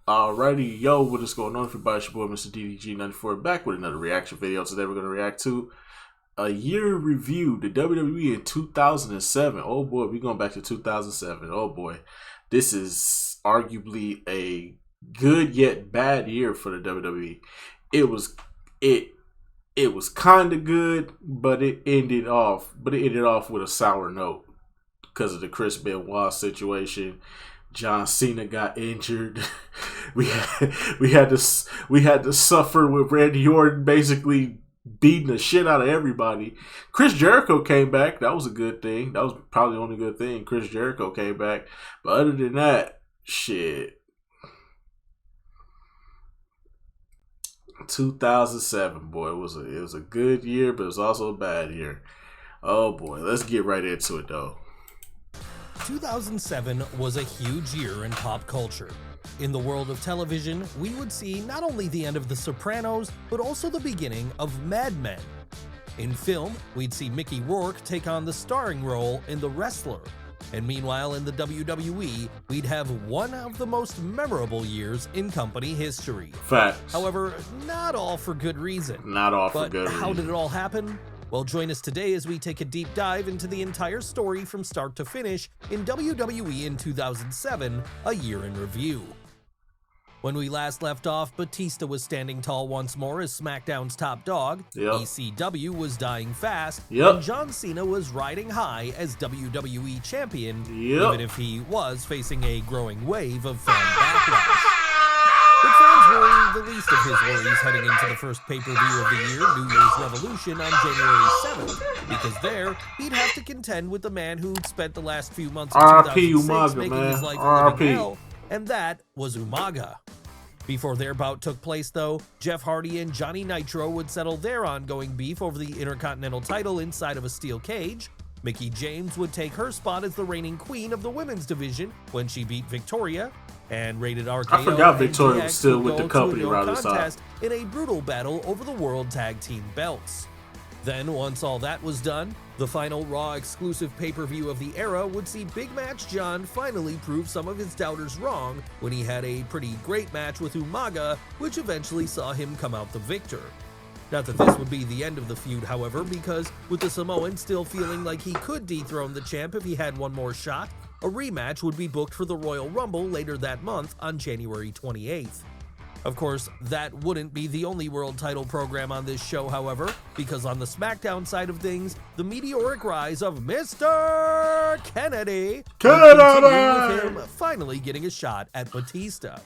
Alrighty, yo, what is going on, everybody? It's your boy, Mr. DDG94, back with another reaction video. Today we're going to react to a year in review, the WWE in 2007. Oh boy, we're going back to 2007. Oh boy, this is arguably a good yet bad year for the WWE. It was it it was kind of good, but it ended off with a sour note because of the Chris Benoit situation. John Cena got injured. We had to suffer with Randy Orton basically beating the shit out of everybody. Chris Jericho came back. That was a good thing. That was probably the only good thing. Chris Jericho came back. But other than that, shit. 2007, boy, it was a good year, but it was also a bad year. Oh boy, let's get right into it though. 2007 was a huge year in pop culture. In the world of television, we would see not only the end of The Sopranos, but also the beginning of Mad Men. In film, we'd see Mickey Rourke take on the starring role in The Wrestler. And meanwhile, in the WWE, we'd have one of the most memorable years in company history. Facts. However, not all for good reason. Not all for good reason. How did it all happen? Well, join us today as we take a deep dive into the entire story from start to finish in WWE in 2007, a year in review. When we last left off, Batista was standing tall once more as SmackDown's top dog, ECW was dying fast, and John Cena was riding high as WWE champion, even if he was facing a growing wave of fan backlash. But fans were the least of his worries heading into the first pay-per-view of the year, New Year's Revolution, on January 7th, because there, he'd have to contend with the man who'd spent the last few months of 2006 making his life a living hell, and that was Umaga. Before their bout took place, though, Jeff Hardy and Johnny Nitro would settle their ongoing beef over the Intercontinental title inside of a steel cage. Mickie James would take her spot as the reigning queen of the women's division when she beat Victoria, and Rated RKO I forgot Victoria was still with the company around this time. In a brutal battle over the World Tag Team belts. Then, once all that was done, the final Raw exclusive pay-per-view of the era would see Big Match John finally prove some of his doubters wrong when he had a pretty great match with Umaga, which eventually saw him come out the victor. Not that this would be the end of the feud, however, because with the Samoan still feeling like he could dethrone the champ if he had one more shot, a rematch would be booked for the Royal Rumble later that month on January 28th. Of course, that wouldn't be the only world title program on this show, however, because on the SmackDown side of things, the meteoric rise of Mr. Kennedy would continue with him finally getting a shot at Batista.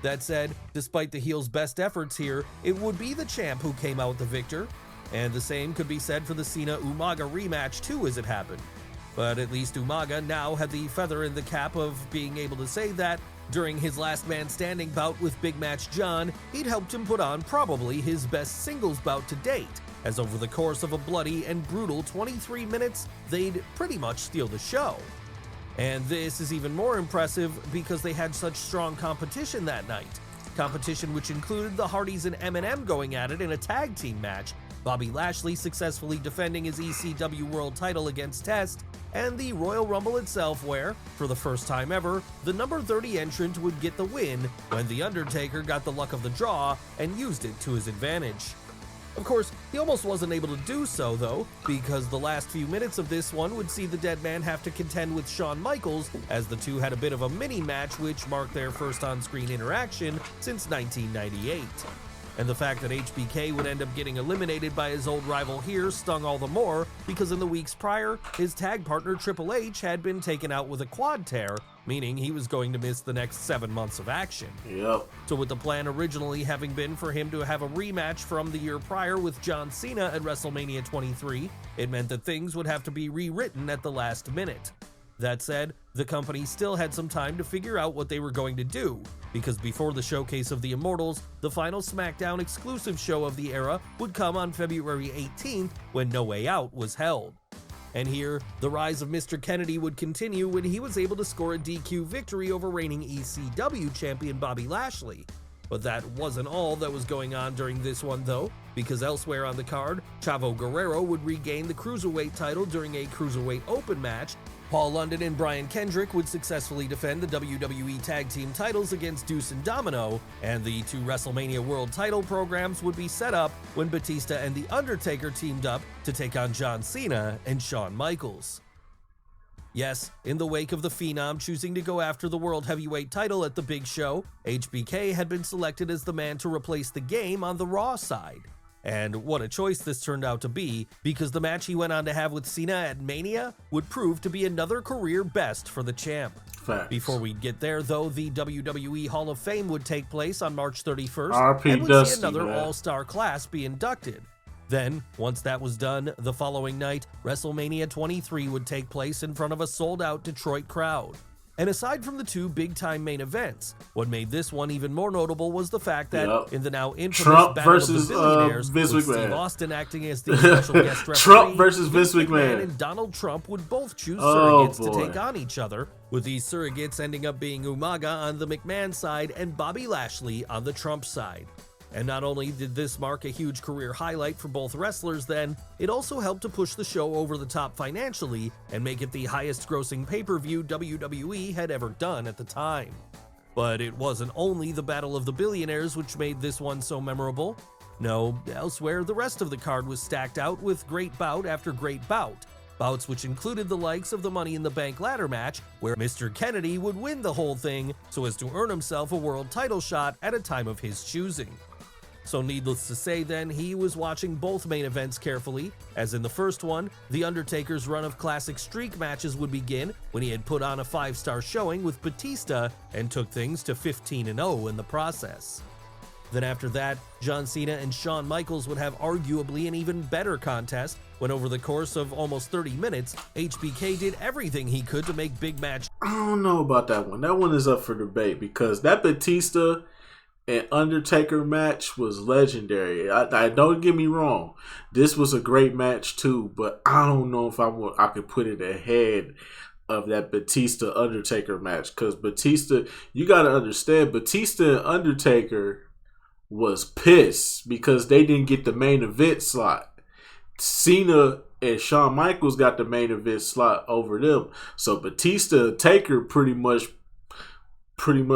That said, despite the heel's best efforts here, it would be the champ who came out the victor, and the same could be said for the Cena-Umaga rematch too as it happened. But at least Umaga now had the feather in the cap of being able to say that during his last man standing bout with Big Match John, he'd helped him put on probably his best singles bout to date, as over the course of a bloody and brutal 23 minutes, they'd pretty much steal the show. And this is even more impressive because they had such strong competition that night. Competition which included the Hardys and Eminem going at it in a tag team match, Bobby Lashley successfully defending his ECW World title against Test, and the Royal Rumble itself where, for the first time ever, the number 30 entrant would get the win when The Undertaker got the luck of the draw and used it to his advantage. Of course, he almost wasn't able to do so, though, because the last few minutes of this one would see the dead man have to contend with Shawn Michaels, as the two had a bit of a mini-match which marked their first on-screen interaction since 1998. And the fact that HBK would end up getting eliminated by his old rival here stung all the more, because in the weeks prior, his tag partner Triple H had been taken out with a quad tear, meaning he was going to miss the next 7 months of action. So with the plan originally having been for him to have a rematch from the year prior with John Cena at WrestleMania 23, it meant that things would have to be rewritten at the last minute. That said, the company still had some time to figure out what they were going to do, because before the showcase of the Immortals, the final SmackDown exclusive show of the era would come on February 18th when No Way Out was held. And here, the rise of Mr. Kennedy would continue when he was able to score a DQ victory over reigning ECW champion Bobby Lashley. But that wasn't all that was going on during this one though, because elsewhere on the card, Chavo Guerrero would regain the Cruiserweight title during a Cruiserweight Open match, Paul London and Brian Kendrick would successfully defend the WWE Tag Team titles against Deuce and Domino, and the two WrestleMania World title programs would be set up when Batista and The Undertaker teamed up to take on John Cena and Shawn Michaels. Yes, in the wake of the Phenom choosing to go after the World Heavyweight title at the Big Show, HBK had been selected as the man to replace the Game on the Raw side. And what a choice this turned out to be, because the match he went on to have with Cena at Mania would prove to be another career best for the champ. Facts. Before we get there, though, the WWE Hall of Fame would take place on March 31st, RP and would Dusty, see another man. all-star class be inducted. Then, once that was done, the following night, WrestleMania 23 would take place in front of a sold-out Detroit crowd. And aside from the two big-time main events, what made this one even more notable was the fact that in the now infamous Trump Battle versus, of the Billionaires, Vince with McMahon. Steve Austin acting as the special guest referee, Trump versus Vince McMahon. and Donald Trump would both choose Oh, surrogates to boy. take on each other, with these surrogates ending up being Umaga on the McMahon side and Bobby Lashley on the Trump side. And not only did this mark a huge career highlight for both wrestlers then, it also helped to push the show over the top financially and make it the highest grossing pay-per-view WWE had ever done at the time. But it wasn't only the Battle of the Billionaires which made this one so memorable. No, elsewhere the rest of the card was stacked out with great bout after great bout. Bouts which included the likes of the Money in the Bank ladder match, where Mr. Kennedy would win the whole thing so as to earn himself a world title shot at a time of his choosing. So needless to say then, he was watching both main events carefully, as in the first one, The Undertaker's run of classic streak matches would begin when he had put on a 5-star showing with Batista and took things to 15-0 in the process. Then after that, John Cena and Shawn Michaels would have arguably an even better contest when over the course of almost 30 minutes, HBK did everything he could to make Big Match. I don't know about that one. That one is up for debate because that Batista and Undertaker match was legendary. I don't get me wrong. This was a great match too, but I don't know if I could put it ahead of that Batista Undertaker match because Batista, you got to understand, Batista and Undertaker was pissed because they didn't get the main event slot. Cena and Shawn Michaels got the main event slot over them. So Batista and Taker pretty much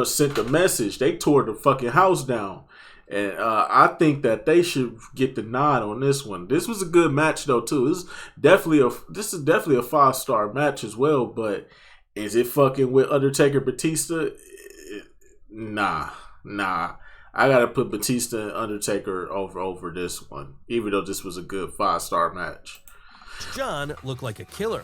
sent the message. They tore the fucking house down. And I think that they should get the nod on this one. This was a good match though too. This is definitely a 5-star match as well, but is it fucking with Undertaker Batista? Nah. I gotta put Batista and Undertaker over this one, even though this was a good 5-star match. John looked like a killer.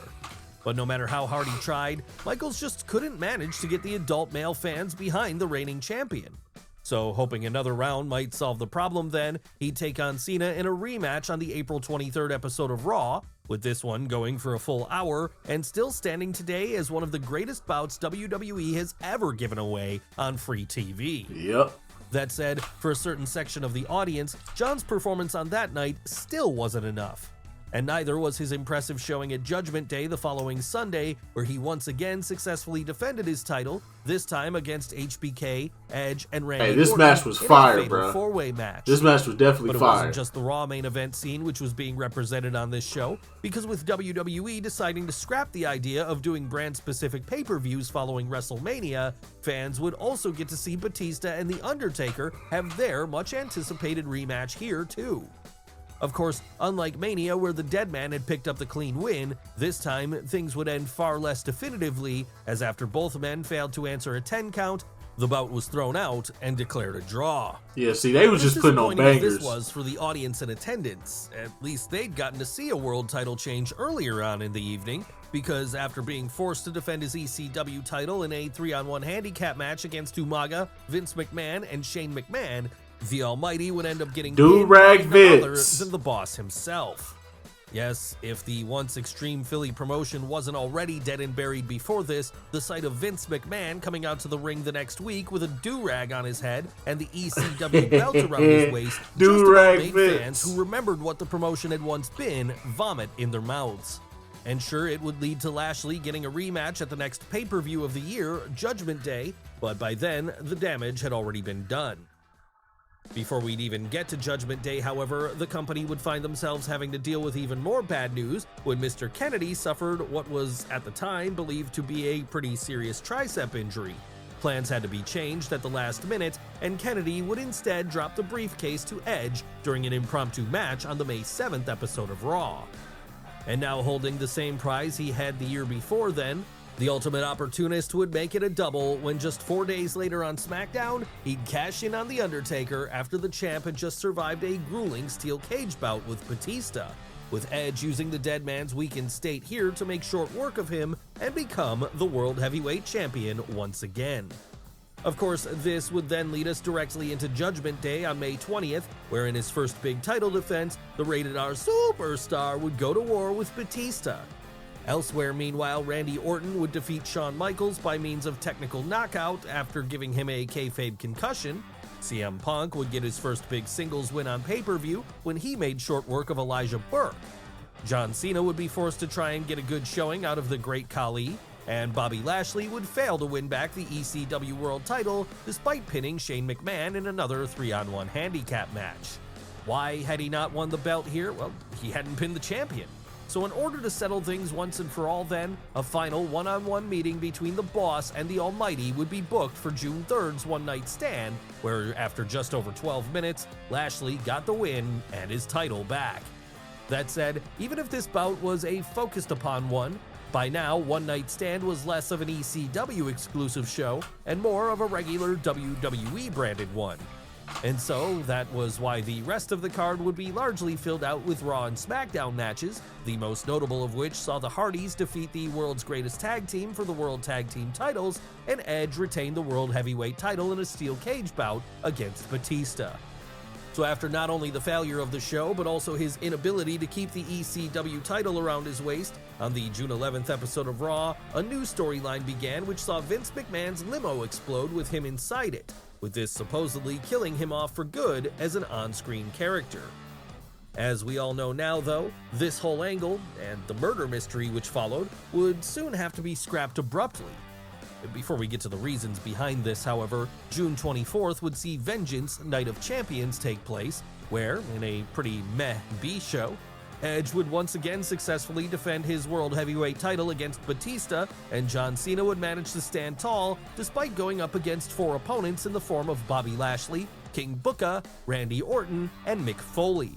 But no matter how hard he tried, Michaels just couldn't manage to get the adult male fans behind the reigning champion. So, hoping another round might solve the problem then, he'd take on Cena in a rematch on the April 23rd episode of Raw, with this one going for a full hour and still standing today as one of the greatest bouts WWE has ever given away on free TV. Yep. That said, for a certain section of the audience, John's performance on that night still wasn't enough. And neither was his impressive showing at Judgment Day the following Sunday, where he once again successfully defended his title, this time against HBK, Edge, and Randy Hey, this Orton match was in a fire, fatal bro. four-way match. This match was definitely But it fire. wasn't just the Raw main event scene which was being represented on this show, because with WWE deciding to scrap the idea of doing brand-specific pay-per-views following WrestleMania, fans would also get to see Batista and The Undertaker have their much-anticipated rematch here too. Of course, unlike Mania where the Deadman had picked up the clean win, this time things would end far less definitively, as after both men failed to answer a 10 count, the bout was thrown out and declared a draw. Yeah, see, they was just putting on Disappointing as bangers. this was for the audience in attendance, at least they'd gotten to see a world title change earlier on in the evening, because after being forced to defend his ECW title in a 3-on-1 handicap match against Umaga, Vince McMahon, and Shane McMahon, the Almighty would end up getting Do-rag pinned by none other Vince. than the boss himself. Yes, if the once extreme Philly promotion wasn't already dead and buried before this, the sight of Vince McMahon coming out to the ring the next week with a do-rag on his head and the ECW belt around his waist just about Do-rag made Vince. fans who remembered what the promotion had once been vomit in their mouths. And sure, it would lead to Lashley getting a rematch at the next pay-per-view of the year, Judgment Day, but by then, the damage had already been done. Before we'd even get to Judgment Day, however, the company would find themselves having to deal with even more bad news when Mr. Kennedy suffered what was, at the time, believed to be a pretty serious tricep injury. Plans had to be changed at the last minute, and Kennedy would instead drop the briefcase to Edge during an impromptu match on the May 7th episode of Raw. And now holding the same prize he had the year before then, the Ultimate Opportunist would make it a double when just 4 days later on SmackDown, he'd cash in on The Undertaker after the champ had just survived a grueling steel cage bout with Batista, with Edge using the dead man's weakened state here to make short work of him and become the World Heavyweight Champion once again. Of course, this would then lead us directly into Judgment Day on May 20th, where in his first big title defense, the Rated R Superstar would go to war with Batista. Elsewhere, meanwhile, Randy Orton would defeat Shawn Michaels by means of technical knockout after giving him a kayfabe concussion. CM Punk would get his first big singles win on pay-per-view when he made short work of Elijah Burke. John Cena would be forced to try and get a good showing out of the Great Khali, and Bobby Lashley would fail to win back the ECW World title despite pinning Shane McMahon in another 3-on-1 handicap match. Why had he not won the belt here? Well, he hadn't pinned the champion. So in order to settle things once and for all then, a final one-on-one meeting between the Boss and the Almighty would be booked for June 3rd's One Night Stand, where after just over 12 minutes, Lashley got the win and his title back. That said, even if this bout was a focused upon one, by now One Night Stand was less of an ECW exclusive show and more of a regular WWE branded one. And so, that was why the rest of the card would be largely filled out with Raw and SmackDown matches, the most notable of which saw the Hardys defeat the world's greatest tag team for the World Tag Team titles, and Edge retain the World Heavyweight title in a steel cage bout against Batista. So after not only the failure of the show, but also his inability to keep the ECW title around his waist, on the June 11th episode of Raw, a new storyline began which saw Vince McMahon's limo explode with him inside it, with this supposedly killing him off for good as an on-screen character. As we all know now, though, this whole angle, and the murder mystery which followed, would soon have to be scrapped abruptly. Before we get to the reasons behind this, however, June 24th would see Vengeance Night of Champions take place, where, in a pretty meh B show, Edge would once again successfully defend his World Heavyweight title against Batista, and John Cena would manage to stand tall despite going up against 4 opponents in the form of Bobby Lashley, King Booker, Randy Orton, and Mick Foley.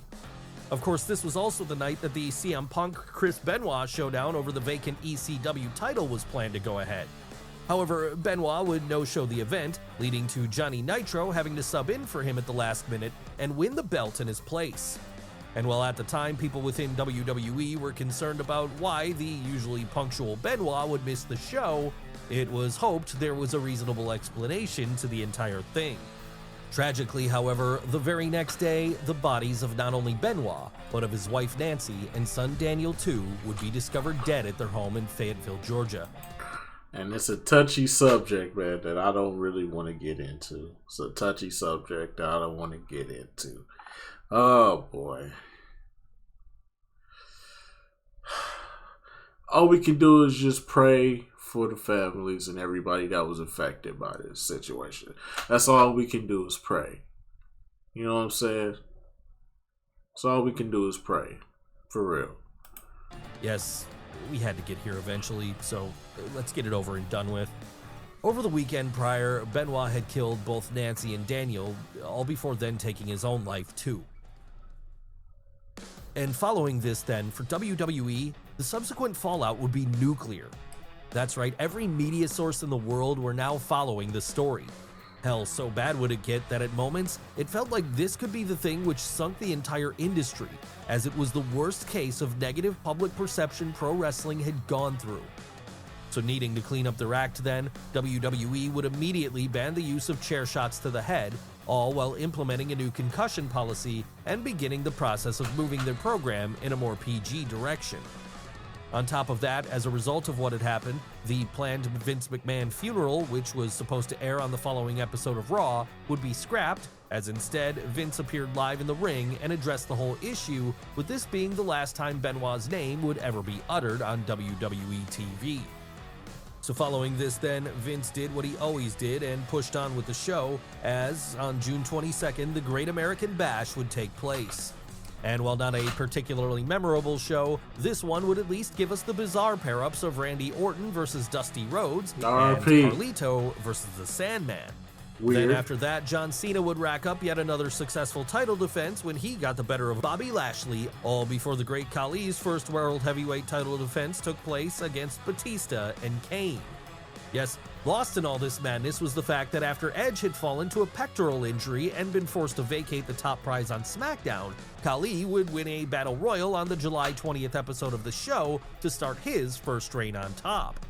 Of course, this was also the night that the CM Punk-Chris Benoit showdown over the vacant ECW title was planned to go ahead. However, Benoit would no-show the event, leading to Johnny Nitro having to sub in for him at the last minute and win the belt in his place. And while at the time people within WWE were concerned about why the usually punctual Benoit would miss the show, it was hoped there was a reasonable explanation to the entire thing. Tragically, however, the very next day, the bodies of not only Benoit, but of his wife Nancy and son Daniel too would be discovered dead at their home in Fayetteville, Georgia. And it's a touchy subject, man, that I don't really want to get into. It's a touchy subject that I don't want to get into. Oh, boy. All we can do is just pray for the families and everybody that was affected by this situation. That's all we can do is pray. You know what I'm saying? That's all we can do is pray. For real. Yes, we had to get here eventually, so let's get it over and done with. Over the weekend prior, Benoit had killed both Nancy and Daniel, all before then taking his own life too. And following this then, for WWE, the subsequent fallout would be nuclear. That's right, every media source in the world were now following the story. Hell, so bad would it get that at moments, it felt like this could be the thing which sunk the entire industry, as it was the worst case of negative public perception pro wrestling had gone through. So needing to clean up their act then, WWE would immediately ban the use of chair shots to the head, all while implementing a new concussion policy and beginning the process of moving their program in a more PG direction. On top of that, as a result of what had happened, the planned Vince McMahon funeral, which was supposed to air on the following episode of Raw, would be scrapped, as instead Vince appeared live in the ring and addressed the whole issue, with this being the last time Benoit's name would ever be uttered on WWE TV. So following this then, Vince did what he always did and pushed on with the show, as on June 22nd, the Great American Bash would take place. And while not a particularly memorable show, this one would at least give us the bizarre pair-ups of Randy Orton versus Dusty Rhodes and Carlito versus the Sandman. Weird. Then after that, John Cena would rack up yet another successful title defense when he got the better of Bobby Lashley, all before the Great Khali's first World Heavyweight title defense took place against Batista and Kane. Yes, lost in all this madness was the fact that after Edge had fallen to a pectoral injury and been forced to vacate the top prize on SmackDown, Khali would win a Battle Royal on the July 20th episode of the show to start his first reign on top.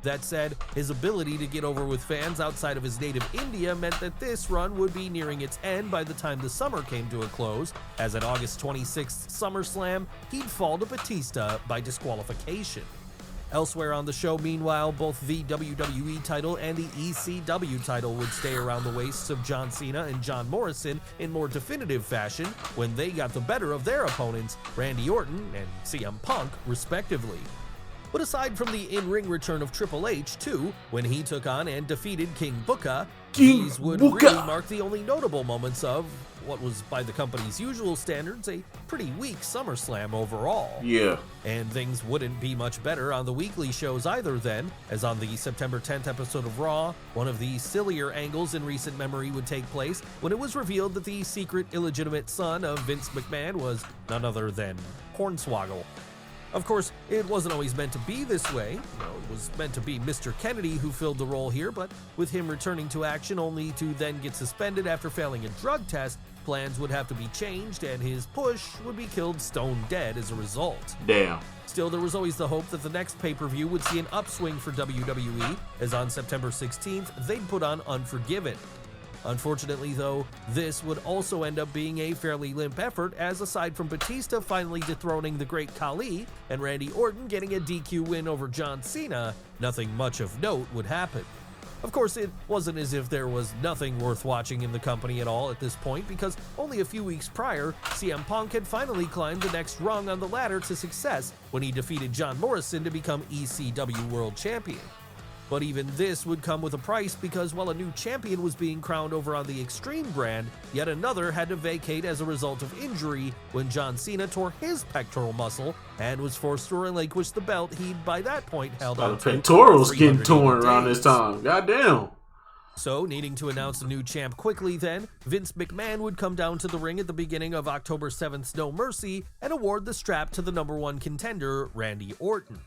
That said, his ability to get over with fans outside of his native India meant that this run would be nearing its end by the time the summer came to a close, as at August 26th SummerSlam, he'd fall to Batista by disqualification. Elsewhere on the show, meanwhile, both the WWE title and the ECW title would stay around the waists of John Cena and John Morrison in more definitive fashion when they got the better of their opponents, Randy Orton and CM Punk, respectively. But aside from the in-ring return of Triple H, too, when he took on and defeated King Booker, these would really mark the only notable moments of what was, by the company's usual standards, a pretty weak SummerSlam overall. Yeah. And things wouldn't be much better on the weekly shows either then, as on the September 10th episode of Raw, one of the sillier angles in recent memory would take place when it was revealed that the secret illegitimate son of Vince McMahon was none other than Hornswoggle. Of course, it wasn't always meant to be this way. It was meant to be Mr. Kennedy who filled the role here, but with him returning to action only to then get suspended after failing a drug test, plans would have to be changed and his push would be killed stone dead as a result. Damn. Still, there was always the hope that the next pay-per-view would see an upswing for WWE, as on September 16th, they'd put on Unforgiven. Unfortunately, though, this would also end up being a fairly limp effort, as aside from Batista finally dethroning the Great Khali and Randy Orton getting a DQ win over John Cena, nothing much of note would happen. Of course, it wasn't as if there was nothing worth watching in the company at all at this point, because only a few weeks prior, CM Punk had finally climbed the next rung on the ladder to success when he defeated John Morrison to become ECW World Champion. But even this would come with a price, because while a new champion was being crowned over on the Extreme brand, yet another had to vacate as a result of injury when John Cena tore his pectoral muscle and was forced to relinquish the belt he'd by that point held on to. Pectorals getting torn around this time. Goddamn. So, needing to announce a new champ quickly then, Vince McMahon would come down to the ring at the beginning of October 7th's No Mercy and award the strap to the #1 contender, Randy Orton.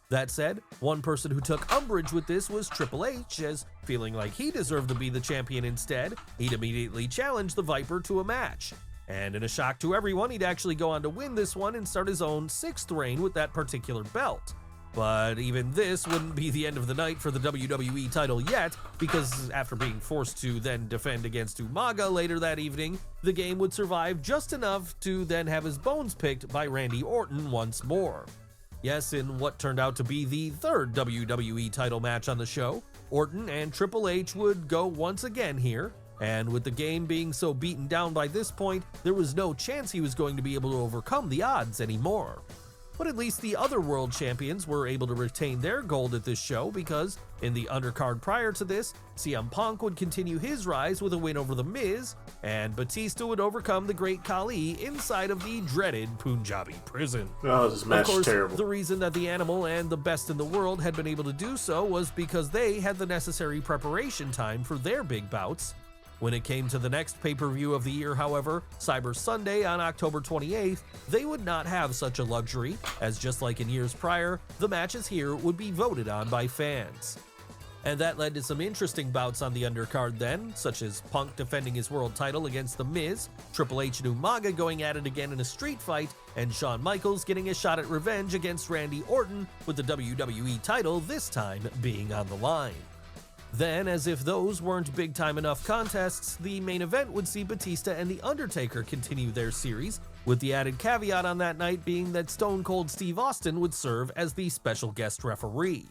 That said, one person who took umbrage with this was Triple H, as feeling like he deserved to be the champion instead, he'd immediately challenged the Viper to a match. And in a shock to everyone, he'd actually go on to win this one and start his own 6th reign with that particular belt. But even this wouldn't be the end of the night for the WWE title yet, because after being forced to then defend against Umaga later that evening, the game would survive just enough to then have his bones picked by Randy Orton once more. Yes, in what turned out to be the 3rd WWE title match on the show, Orton and Triple H would go once again here, and with the game being so beaten down by this point, there was no chance he was going to be able to overcome the odds anymore. But at least the other world champions were able to retain their gold at this show, because in the undercard prior to this, CM Punk would continue his rise with a win over The Miz, and Batista would overcome the Great Khali inside of the dreaded Punjabi prison. Oh, this match is terrible. Of course, the reason that the Animal and the Best in the World had been able to do so was because they had the necessary preparation time for their big bouts. When it came to the next pay-per-view of the year, however, Cyber Sunday on October 28th, they would not have such a luxury, as just like in years prior, the matches here would be voted on by fans. And that led to some interesting bouts on the undercard then, such as Punk defending his world title against The Miz, Triple H and Umaga going at it again in a street fight, and Shawn Michaels getting a shot at revenge against Randy Orton, with the WWE title this time being on the line. Then, as if those weren't big-time enough contests, the main event would see Batista and The Undertaker continue their series, with the added caveat on that night being that Stone Cold Steve Austin would serve as the special guest referee.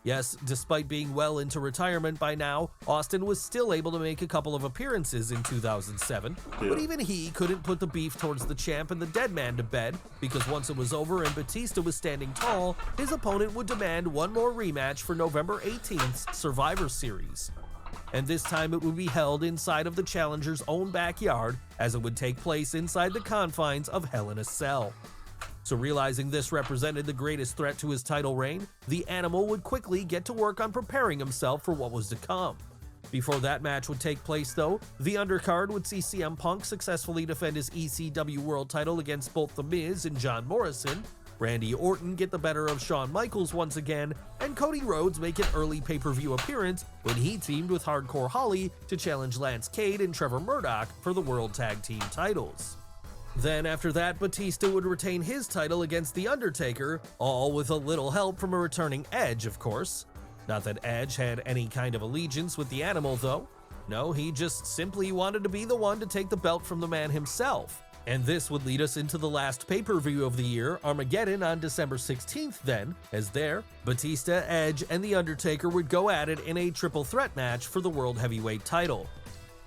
Yes, despite being well into retirement by now, Austin was still able to make a couple of appearances in 2007, but even he couldn't put the beef towards the champ and the dead man to bed, because once it was over and Batista was standing tall, his opponent would demand one more rematch for November 18th's Survivor Series. And this time it would be held inside of the challenger's own backyard, as it would take place inside the confines of Hell in a Cell. So realizing this represented the greatest threat to his title reign, the Animal would quickly get to work on preparing himself for what was to come. Before that match would take place though, the undercard would see CM Punk successfully defend his ECW World title against both The Miz and John Morrison, Randy Orton get the better of Shawn Michaels once again, and Cody Rhodes make an early pay-per-view appearance when he teamed with Hardcore Holly to challenge Lance Cade and Trevor Murdoch for the World Tag Team titles. Then after that, Batista would retain his title against The Undertaker, all with a little help from a returning Edge, of course. Not that Edge had any kind of allegiance with the Animal, though. No, he just simply wanted to be the one to take the belt from the man himself. And this would lead us into the last pay-per-view of the year, Armageddon, on December 16th then, as there, Batista, Edge, and The Undertaker would go at it in a triple threat match for the World Heavyweight title.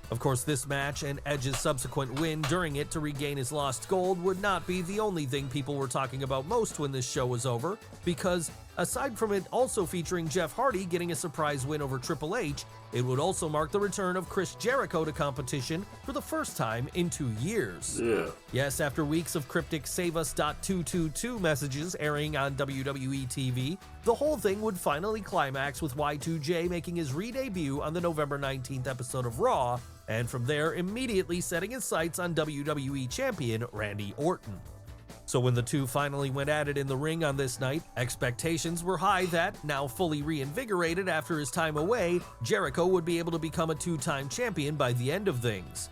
Of course, this match and Edge's subsequent win during it to regain his lost gold would not be the only thing people were talking about most when this show was over, because aside from it also featuring Jeff Hardy getting a surprise win over Triple H, it would also mark the return of Chris Jericho to competition for the first time in 2 years. Yeah. Yes, after weeks of cryptic Save Us.222 messages airing on WWE TV, the whole thing would finally climax with Y2J making his re-debut on the November 19th episode of Raw, and from there immediately setting his sights on WWE Champion Randy Orton. So when the two finally went at it in the ring on this night, expectations were high that, now fully reinvigorated after his time away, Jericho would be able to become a two-time champion by the end of things.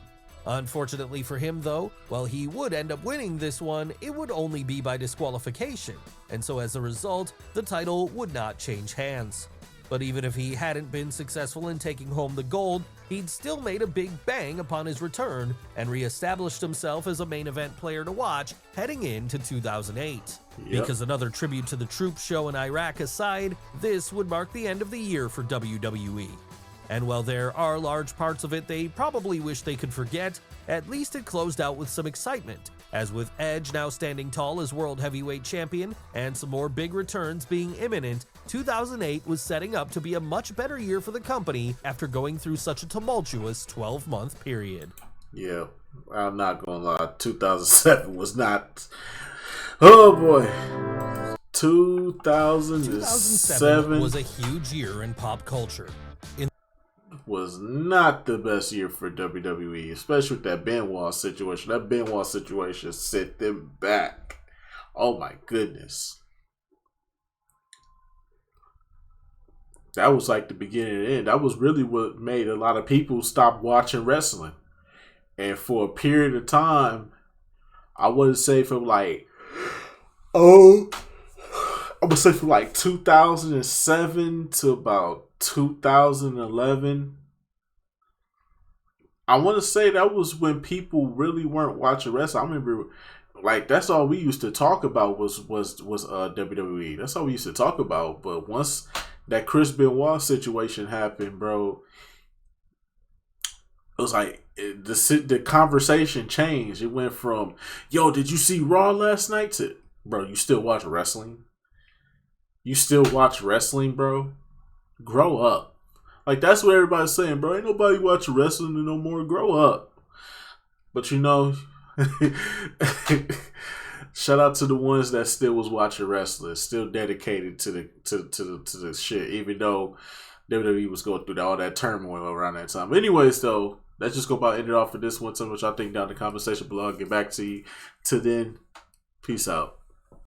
Unfortunately for him though, while he would end up winning this one, it would only be by disqualification, and so as a result, the title would not change hands. But even if he hadn't been successful in taking home the gold, he'd still made a big bang upon his return and re-established himself as a main event player to watch heading into 2008. Yep. Because another tribute to the Troop show in Iraq aside, this would mark the end of the year for WWE. And while there are large parts of it they probably wish they could forget, at least it closed out with some excitement, as with Edge now standing tall as World Heavyweight Champion and some more big returns being imminent, 2008 was setting up to be a much better year for the company after going through such a tumultuous 12-month period. Yeah, I'm not gonna lie, 2007 was not... Oh boy. 2007 was a huge year in pop culture. Was not the best year for WWE, especially with that Benoit situation. That Benoit situation set them back. Oh my goodness. That was like the beginning and end. That was really what made a lot of people stop watching wrestling. And for a period of time, I wouldn't say from like, I would say from like 2007 to about 2011. I want to say that was when people really weren't watching wrestling. I remember, like, that's all we used to talk about was WWE. That's all we used to talk about. But once that Chris Benoit situation happened, bro, it was like the conversation changed. It went from, "Yo, did you see Raw last night?" to, "Bro, you still watch wrestling? You still watch wrestling, bro? Grow up." Like, that's what everybody's saying, bro. Ain't nobody watching wrestling no more. Grow up. But you know, shout out to the ones that still was watching wrestling, still dedicated to the shit, even though WWE was going through all that turmoil around that time. But anyways, though, let's just go about end it off for this one. Tell me what y'all think down in the conversation below. I'll get back to you. Till then, peace out.